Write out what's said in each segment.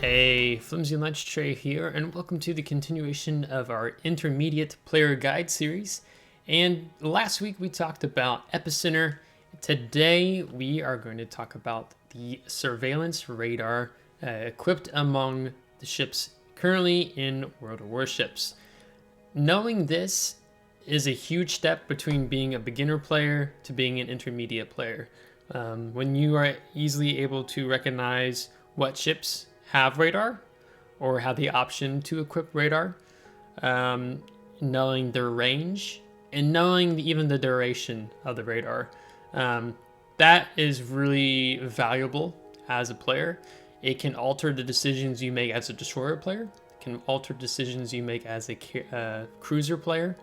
Hey, FlimsyLunchTray here, and welcome to the continuation of our Intermediate Player Guide series. And last week we talked about Epicenter. Today we are going to talk about the surveillance radar equipped among the ships currently in World of Warships. Knowing this is a huge step between being a beginner player to being an intermediate player. When you are easily able to recognize what ships have radar or have the option to equip radar, knowing their range and knowing even the duration of the radar, that is really valuable as a player. It can alter the decisions you make as a destroyer player. It can alter decisions you make as a cruiser player,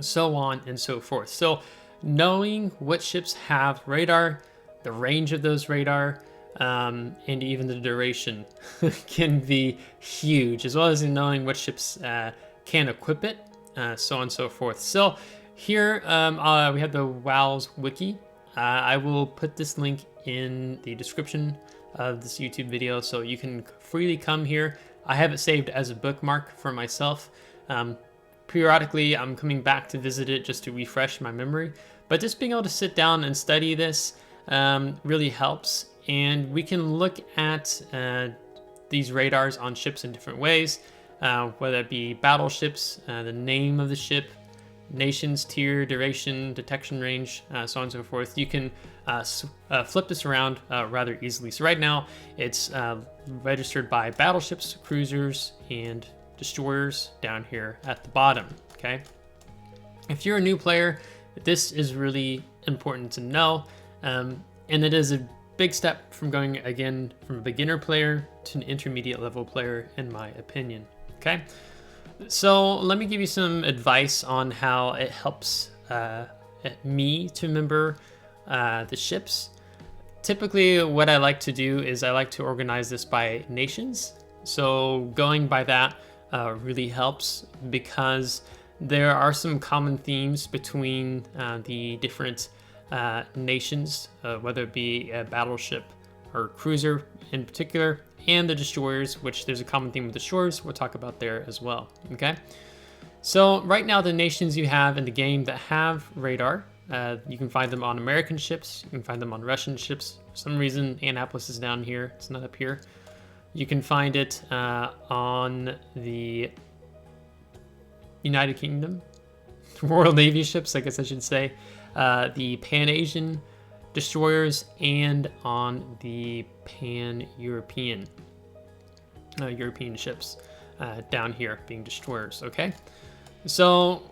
so on and so forth. So knowing what ships have radar, the range of those radar, and even the duration can be huge, as well as in knowing what ships can equip it, so on and so forth. So here we have the WoW's Wiki. I will put this link in the description of this YouTube video, so you can freely come here. I have it saved as a bookmark for myself. Periodically, I'm coming back to visit it just to refresh my memory. But just being able to sit down and study this really helps. And we can look at these radars on ships in different ways, whether it be battleships, the name of the ship, nations, tier, duration, detection range, so on and so forth. You can flip this around rather easily. So right now, it's registered by battleships, cruisers, and destroyers down here at the bottom, okay? If you're a new player, this is really important to know, and it is a big step from going, again, from a beginner player to an intermediate level player, in my opinion, okay? So let me give you some advice on how it helps me to remember the ships. Typically, what I like to do is I like to organize this by nations. So going by that really helps, because there are some common themes between the different nations, whether it be a battleship or cruiser in particular, and the destroyers, which there's a common theme with destroyers we'll talk about there as well, okay? So right now, the nations you have in the game that have radar, you can find them on American ships, you can find them on Russian ships. For some reason, Annapolis is down here, it's not up here. You can find it on the United Kingdom, Royal Navy ships, I guess I should say, the Pan-Asian destroyers, and on the Pan-European European ships down here being destroyers, okay? So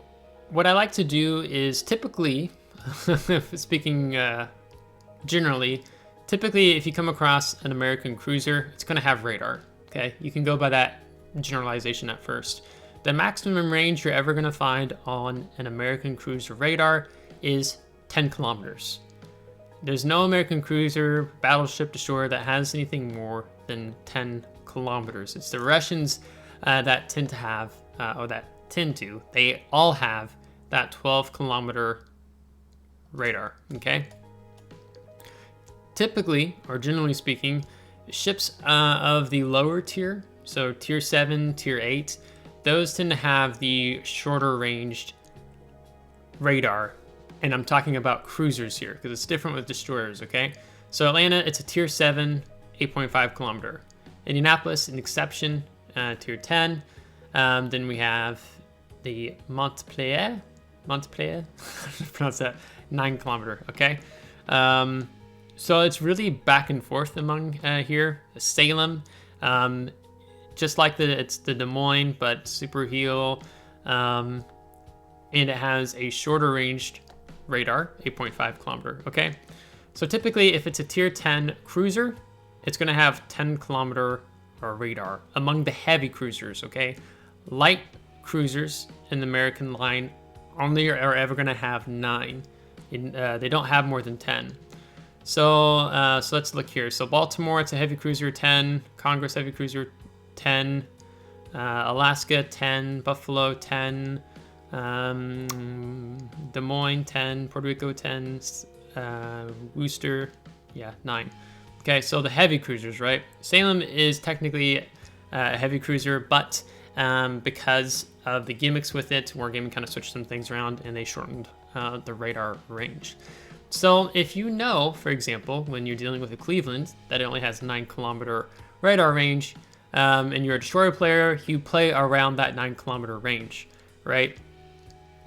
what I like to do is typically, speaking generally, typically if you come across an American cruiser, it's going to have radar, okay? You can go by that generalization at first. The maximum range you're ever going to find on an American cruiser radar is 10 kilometers. There's no American cruiser, battleship, destroyer that has anything more than 10 kilometers. It's the Russians that tend to have, they all have that 12 kilometer radar, okay? Typically, or generally speaking, ships of the lower tier, so tier 7, tier 8, those tend to have the shorter ranged radar. And I'm talking about cruisers here, because it's different with destroyers, okay? So Atlanta, it's a tier 7, 8.5 kilometer. Indianapolis, an exception, tier 10. Then we have the Montpellier, pronounce that, 9 kilometer, okay? So it's really back and forth among here. Salem, just like it's the Des Moines, but super heel. And it has a shorter ranged radar, 8.5 kilometer, okay? So typically, if it's a tier 10 cruiser, it's gonna have 10 kilometer radar among the heavy cruisers, okay? Light cruisers in the American line only are ever gonna have 9. They don't have more than 10. So let's look here. So Baltimore, it's a heavy cruiser, 10. Congress, heavy cruiser, 10. Alaska, 10. Buffalo, 10. Des Moines, 10. Puerto Rico, 10. Worcester, 9. Okay, so the heavy cruisers, right? Salem is technically a heavy cruiser, but because of the gimmicks with it, Wargaming kind of switched some things around and they shortened the radar range. So if you know, for example, when you're dealing with a Cleveland, that it only has 9-kilometer radar range, and you're a destroyer player, you play around that 9-kilometer range, right?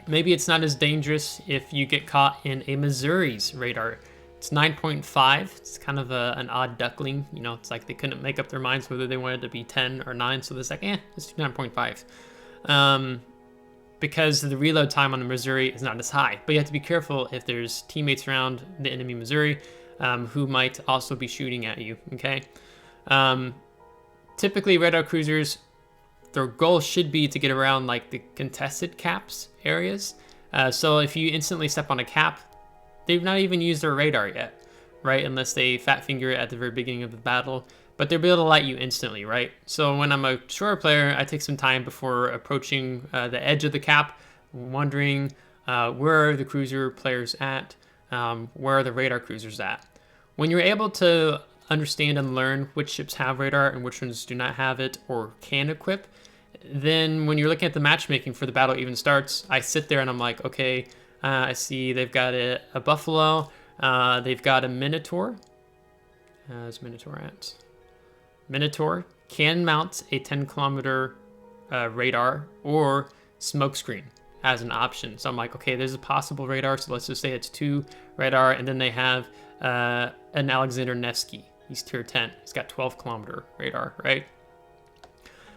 Maybe it's not as dangerous if you get caught in a Missouri's radar. It's 9.5. It's kind of an odd duckling. You know, it's like they couldn't make up their minds whether they wanted to be 10 or 9. So they're like, let's do 9.5. Because the reload time on the Missouri is not as high. But you have to be careful if there's teammates around the enemy Missouri who might also be shooting at you, okay? Typically, radar cruisers, their goal should be to get around like the contested caps areas. So if you instantly step on a cap, they've not even used their radar yet, right? Unless they fat finger it at the very beginning of the battle, but they'll be able to light you instantly, right? So when I'm a destroyer player, I take some time before approaching the edge of the cap, wondering where are the cruiser players at, where are the radar cruisers at. When you're able to understand and learn which ships have radar and which ones do not have it or can equip, then when you're looking at the matchmaking for the battle even starts, I sit there and I'm like, okay, I see they've got a Buffalo, they've got a Minotaur. Where's Minotaur at? Minotaur can mount a 10-kilometer radar or smokescreen as an option. So I'm like, okay, there's a possible radar, so let's just say it's 2 radar, and then they have an Alexander Nevsky. He's tier 10. He's got 12-kilometer radar, right?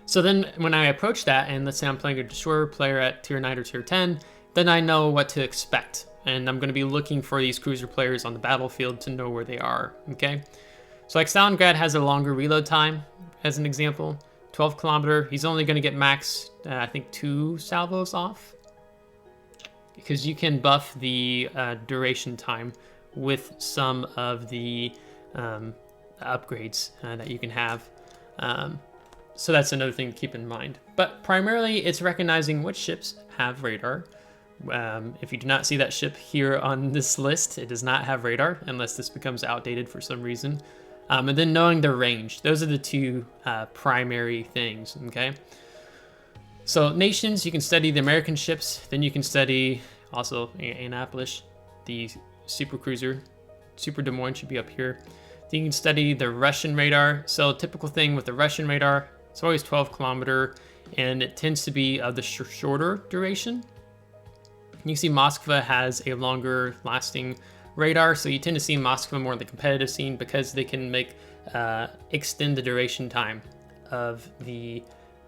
So then when I approach that, and let's say I'm playing a destroyer player at tier 9 or tier 10, then I know what to expect. And I'm going to be looking for these cruiser players on the battlefield to know where they are, okay? So like Stalingrad has a longer reload time, as an example. 12-kilometer, he's only going to get max, I think, 2 salvos off. Because you can buff the duration time with some of the upgrades that you can have. So that's another thing to keep in mind. But primarily, it's recognizing which ships have radar. If you do not see that ship here on this list, it does not have radar, unless this becomes outdated for some reason. And then knowing the range. Those are the 2 primary things, okay? So nations, you can study the American ships, then you can study also Annapolis, the super cruiser. Super Des Moines should be up here. Then you can study the Russian radar. So typical thing with the Russian radar, it's always 12-kilometer, and it tends to be of the shorter duration. You can see Moskva has a longer lasting radar, so you tend to see Moskva more in the competitive scene because they can make extend the duration time of the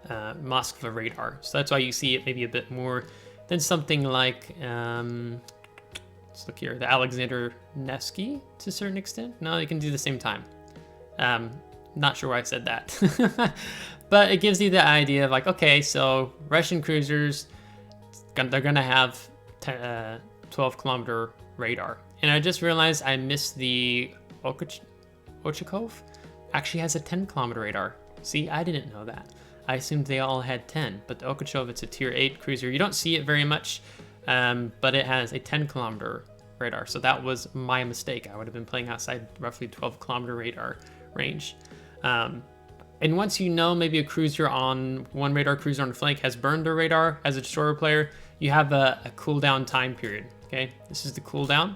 Moskva radar. So that's why you see it maybe a bit more than something like, let's look here, the Alexander Nevsky to a certain extent. No, you can do the same time. Not sure why I said that. But it gives you the idea of like, okay, so Russian cruisers, they're going to have 12-kilometer radar. And I just realized I missed the Ochakov. Actually has a 10-kilometer radar. See, I didn't know that. I assumed they all had 10, but the Okhotchov, it's a tier 8 cruiser. You don't see it very much, but it has a 10-kilometer radar. So that was my mistake. I would have been playing outside roughly 12-kilometer radar range. And once you know maybe a cruiser on one radar cruiser on the flank has burned their radar as a destroyer player, you have a cooldown time period. Okay, this is the cooldown,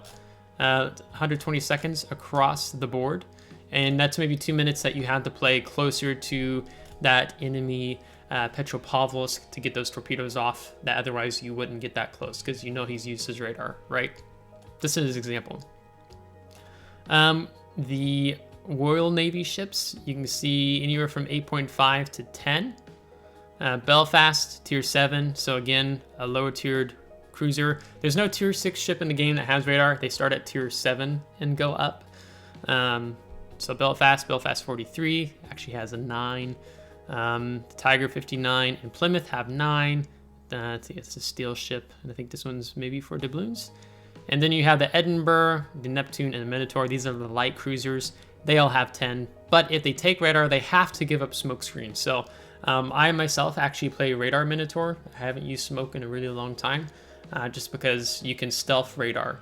120 seconds across the board, and that's maybe 2 minutes that you have to play closer to that enemy Petropavlovsk to get those torpedoes off. That otherwise you wouldn't get that close because you know he's used his radar, right? This is an example. The Royal Navy ships, you can see anywhere from 8.5 to 10. Belfast, tier 7, so again, a lower tiered cruiser. There's no tier 6 ship in the game that has radar. They start at tier 7 and go up. So Belfast 43 actually has a 9. Tiger 59 and Plymouth have 9. It's a steel ship, and I think this one's maybe for doubloons. And then you have the Edinburgh, the Neptune, and the Minotaur. These are the light cruisers. They all have 10, but if they take radar, they have to give up smoke screen. So I myself actually play radar Minotaur. I haven't used smoke in a really long time, just because you can stealth radar.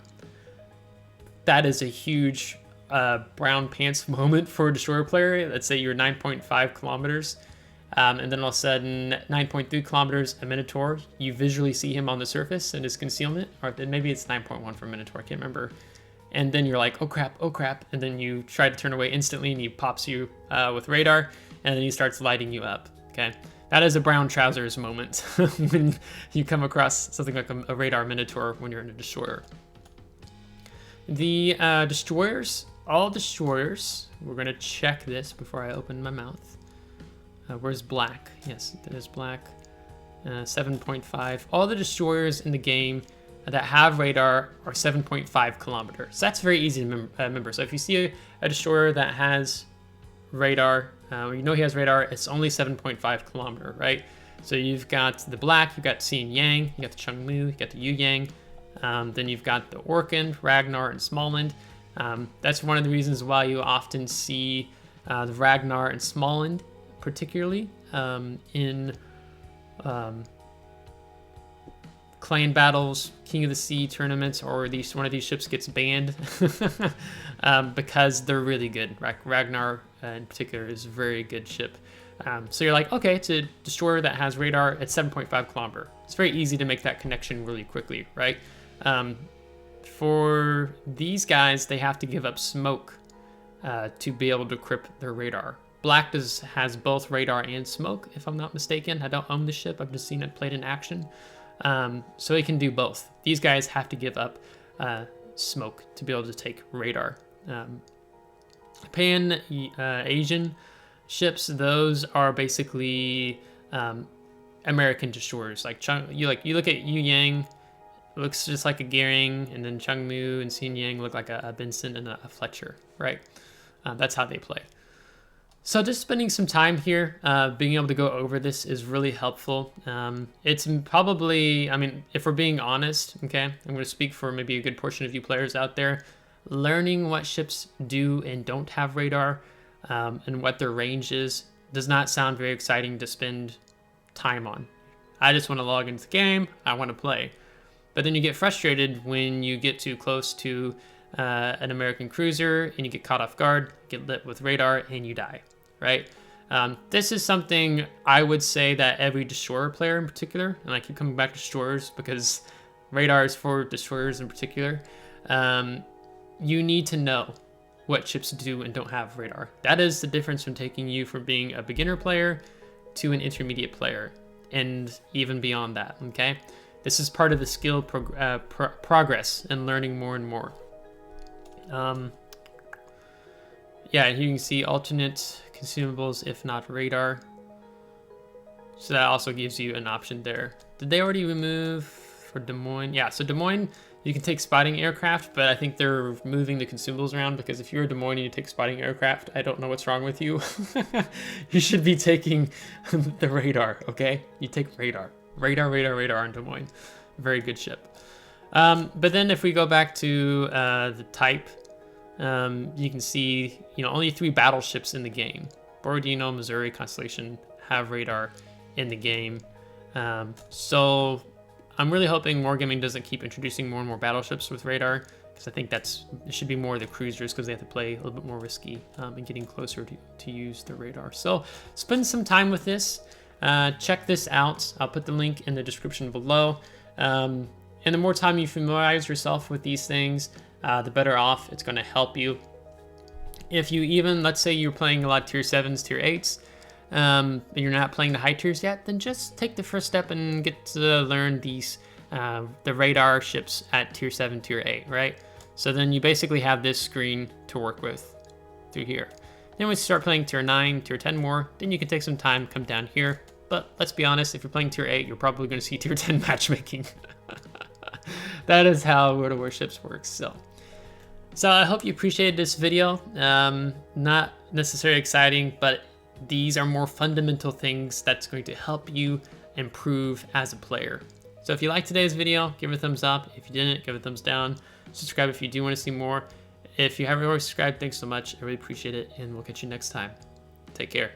That is a huge brown pants moment for a destroyer player. Let's say you're 9.5 kilometers, and then all of a sudden 9.3 kilometers, a Minotaur, you visually see him on the surface in his concealment, or maybe it's 9.1 for Minotaur, I can't remember. And then you're like, oh crap, and then you try to turn away instantly, and he pops you with radar, and then he starts lighting you up, okay? That is a brown trousers moment when you come across something like a radar Minotaur when you're in a destroyer. The destroyers, all destroyers, we're gonna check this before I open my mouth. Where's black? Yes, that is black. 7.5. All the destroyers in the game that have radar are 7.5 kilometers. That's very easy to remember. So if you see a destroyer that has radar, you know he has radar, it's only 7.5 kilometer, right? So you've got the black, you've got Xin Yang, you got the Chengmu, you got the Yu Yang, then you've got the Orkan, Ragnar, and Smalland. That's one of the reasons why you often see the Ragnar and Smalland, particularly in clan battles, King of the Sea tournaments, or one of these ships gets banned because they're really good. Ragnar in particular is a very good ship. So you're like, okay, it's a destroyer that has radar at 7.5 kilometer. It's very easy to make that connection really quickly, right? For these guys, they have to give up smoke to be able to decrypt their radar. Black has both radar and smoke, if I'm not mistaken. I don't own the ship, I've just seen it played in action. So it can do both. These guys have to give up smoke to be able to take radar. Asian ships, those are basically American destroyers. You look at Yu Yang, it looks just like a Gearing, and then Chengmu and Xin Yang look like a Benson and a Fletcher, right? That's how they play. So just spending some time here, being able to go over this is really helpful. It's probably, I mean, if we're being honest, okay, I'm going to speak for maybe a good portion of you players out there, learning what ships do and don't have radar and what their range is does not sound very exciting to spend time on. I just want to log into the game, I want to play. But then you get frustrated when you get too close to an American cruiser and you get caught off guard, get lit with radar, and you die. Right? This is something I would say that every destroyer player in particular, and I keep coming back to destroyers because radar is for destroyers in particular, you need to know what ships do and don't have radar. That is the difference from taking you from being a beginner player to an intermediate player, and even beyond that, okay? This is part of the skill progress and learning more and more. Yeah, you can see alternate consumables if not radar. So that also gives you an option there. Did they already remove for Des Moines? Yeah, so Des Moines, you can take spotting aircraft, but I think they're moving the consumables around because if you're a Des Moines and you take spotting aircraft, I don't know what's wrong with you. You should be taking the radar, okay? You take radar. Radar in Des Moines. Very good ship. But then if we go back to the type, you can see, only 3 battleships in the game. Borodino, Missouri, Constellation have radar in the game. So I'm really hoping Wargaming doesn't keep introducing more and more battleships with radar, because I think it should be more the cruisers because they have to play a little bit more risky and getting closer to use the radar. So spend some time with this. Check this out. I'll put the link in the description below. And the more time you familiarize yourself with these things, the better off it's going to help you. If you even, let's say you're playing a lot of tier 7s, tier 8s, and you're not playing the high tiers yet, then just take the first step and get to learn these, the radar ships at tier 7, tier 8, right? So then you basically have this screen to work with through here. Then when you start playing tier 9, tier 10 more, then you can take some time, come down here. But let's be honest, if you're playing tier 8, you're probably going to see tier 10 matchmaking. That is how World of Warships works. So I hope you appreciated this video. Not necessarily exciting, but these are more fundamental things that's going to help you improve as a player. So if you liked today's video, give it a thumbs up. If you didn't, give it a thumbs down. Subscribe if you do want to see more. If you haven't already subscribed, thanks so much. I really appreciate it, and we'll catch you next time. Take care.